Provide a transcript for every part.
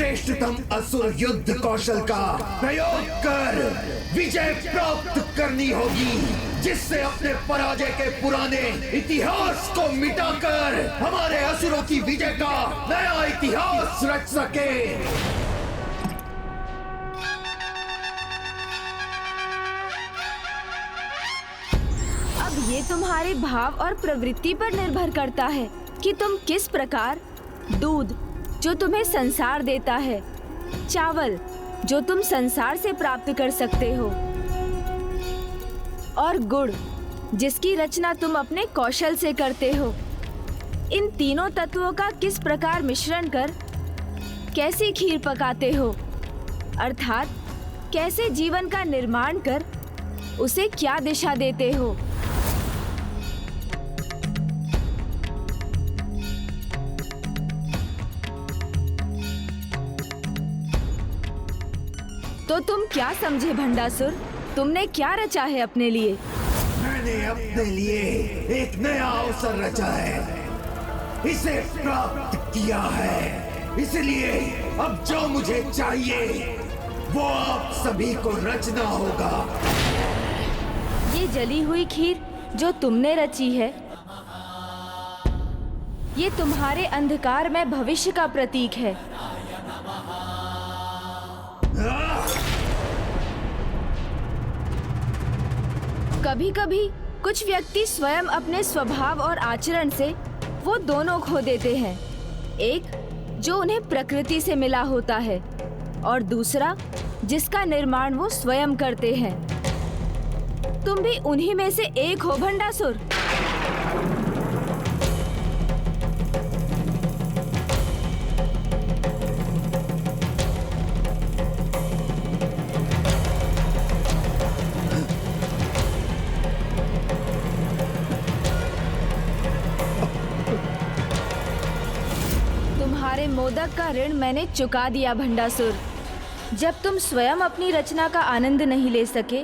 श्रेष्ठतम असुर युद्ध कौशल का प्रयोग कर विजय प्राप्त करनी होगी, जिससे अपने पराजय के पुराने इतिहास को मिटाकर हमारे असुरों की विजय का नया इतिहास रच सके। अब ये तुम्हारे भाव और प्रवृत्ति पर निर्भर करता है कि तुम किस प्रकार दूध जो तुम्हें संसार देता है, चावल जो तुम संसार से प्राप्त कर सकते हो, और गुड़ जिसकी रचना तुम अपने कौशल से करते हो, इन तीनों तत्वों का किस प्रकार मिश्रण कर कैसी खीर पकाते हो, अर्थात कैसे जीवन का निर्माण कर उसे क्या दिशा देते हो। तो तुम क्या समझे भंडासुर? तुमने क्या रचा है अपने लिए? मैंने अपने लिए एक नया अवसर रचा है, इसे प्राप्त किया है, इसलिए अब जो मुझे चाहिए वो आप सभी को रचना होगा। ये जली हुई खीर जो तुमने रची है, ये तुम्हारे अंधकार में भविष्य का प्रतीक है। कभी कभी कुछ व्यक्ति स्वयं अपने स्वभाव और आचरण से वो दोनों खो देते हैं, एक जो उन्हें प्रकृति से मिला होता है और दूसरा जिसका निर्माण वो स्वयं करते हैं। तुम भी उन्हीं में से एक हो भंडासुर। तुम्हारे मोदक का ऋण मैंने चुका दिया भंडासुर। जब तुम स्वयं अपनी रचना का आनंद नहीं ले सके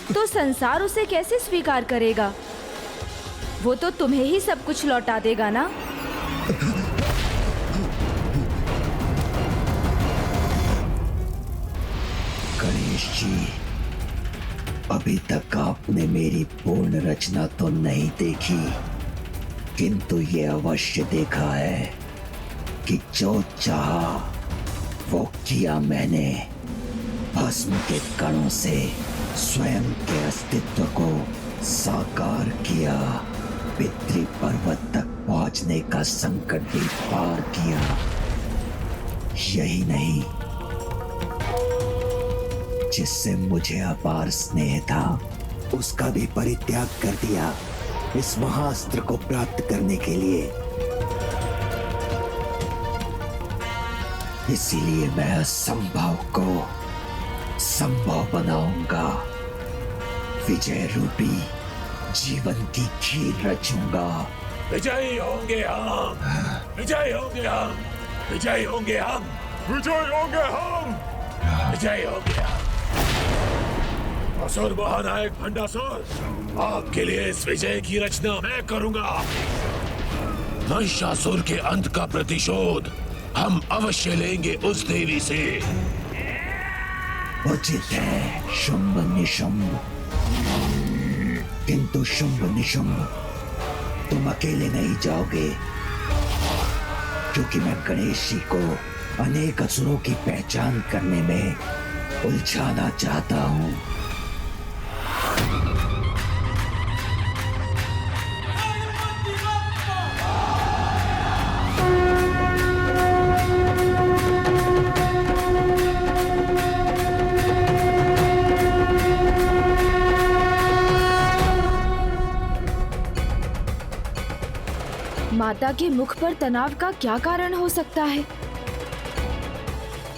तो संसार उसे कैसे स्वीकार करेगा? वो तो तुम्हें ही सब कुछ लौटा देगा ना। गणेश जी, अभी तक आपने मेरी पूर्ण रचना तो नहीं देखी, किंतु ये अवश्य देखा है कि जो चाहा वो किया मैंने। भस्म के कणों से स्वयं के अस्तित्व को साकार किया, पितृ पर्वत तक पहुंचने का संकट भी पार किया। यही नहीं, जिससे मुझे अपार स्नेह था उसका भी परित्याग कर दिया इस महाअस्त्र को प्राप्त करने के लिए। इसीलिए मैं असंभव को संभव बनाऊंगा, विजय रूपी जीवन की खीर रचूंगा। विजयी होंगे हम, विजयी होंगे हम, विजयी होंगे हम, विजयी होंगे हम, विजयी होंगे हम। असुर महानायक भंडासुर, आपके लिए इस विजय की रचना मैं करूंगा। महिषासुर के अंत का प्रतिशोध हम अवश्य लेंगे उस देवी से। उचित है शुंभ निशुंभ, किंतु शुंभ निशुंभ तुम अकेले नहीं जाओगे, क्योंकि मैं गणेश जी को अनेक असुरों की पहचान करने में उलझाना चाहता हूँ। माता के मुख पर तनाव का क्या कारण हो सकता है,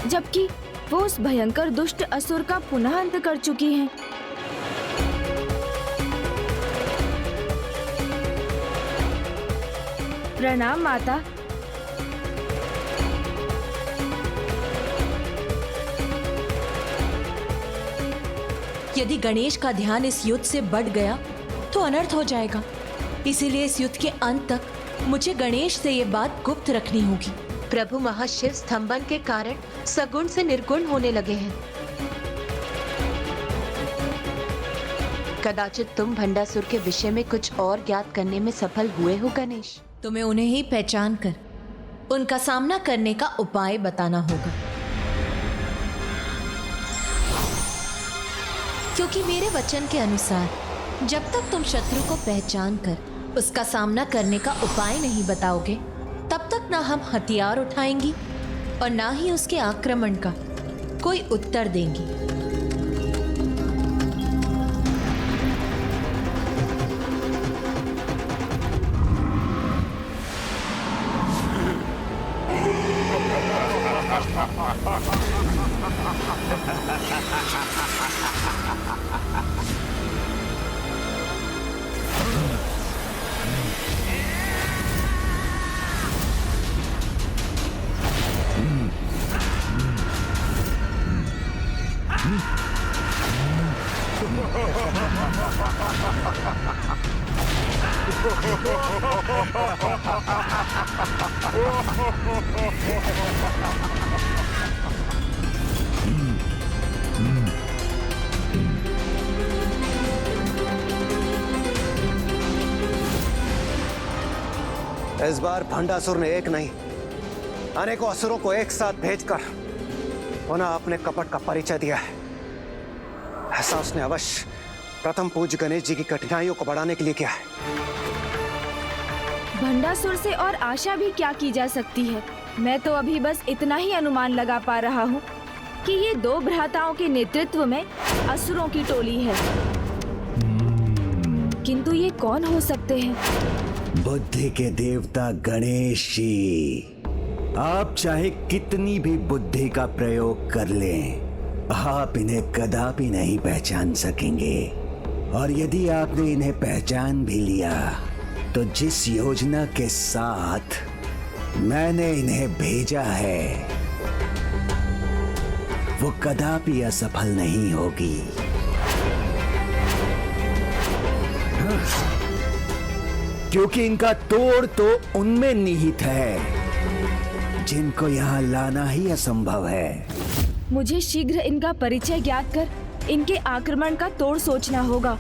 जबकि वो उस भयंकर दुष्ट असुर का पुनः अंत कर चुकी हैं। प्रणाम माता। यदि गणेश का ध्यान इस युद्ध से बढ़ गया तो अनर्थ हो जाएगा। इसीलिए इस युद्ध के अंत तक मुझे गणेश से ये बात गुप्त रखनी होगी। प्रभु महाशिव स्तंभन के कारण सगुण से निर्गुण होने लगे हैं। कदाचित तुम भंडासुर के विषय में कुछ और ज्ञात करने में सफल हुए हो गणेश। तुम्हें उन्हें ही पहचान कर उनका सामना करने का उपाय बताना होगा, क्योंकि मेरे वचन के अनुसार जब तक तुम शत्रु को पहचान कर उसका सामना करने का उपाय नहीं बताओगे, तब तक ना हम हथियार उठाएंगी और ना ही उसके आक्रमण का कोई उत्तर देंगी। इस बार भंडासुर ने एक नहीं अनेकों असुरों को एक साथ भेजकर पुनः अपने कपट का परिचय दिया है। ऐसा उसने अवश्य प्रथम पूज्य गणेश जी की कठिनाइयों को बढ़ाने के लिए किया है। भंडासुर से और आशा भी क्या की जा सकती है। मैं तो अभी बस इतना ही अनुमान लगा पा रहा हूँ कि ये दो भ्राताओं के नेतृत्व में असुरों की टोली है, किंतु ये कौन हो सकते हैं? बुद्धि के देवता गणेश जी, आप चाहे कितनी भी बुद्धि का प्रयोग कर लें, आप इन्हें कदापि नहीं पहचान सकेंगे। और यदि आपने इन्हें पहचान भी लिया तो जिस योजना के साथ मैंने इन्हें भेजा है वो कदापि असफल नहीं होगी। क्योंकि इनका तोड़ तो उनमें निहित है जिनको यहाँ लाना ही असंभव है। मुझे शीघ्र इनका परिचय ज्ञात कर इनके आक्रमण का तोड़ सोचना होगा।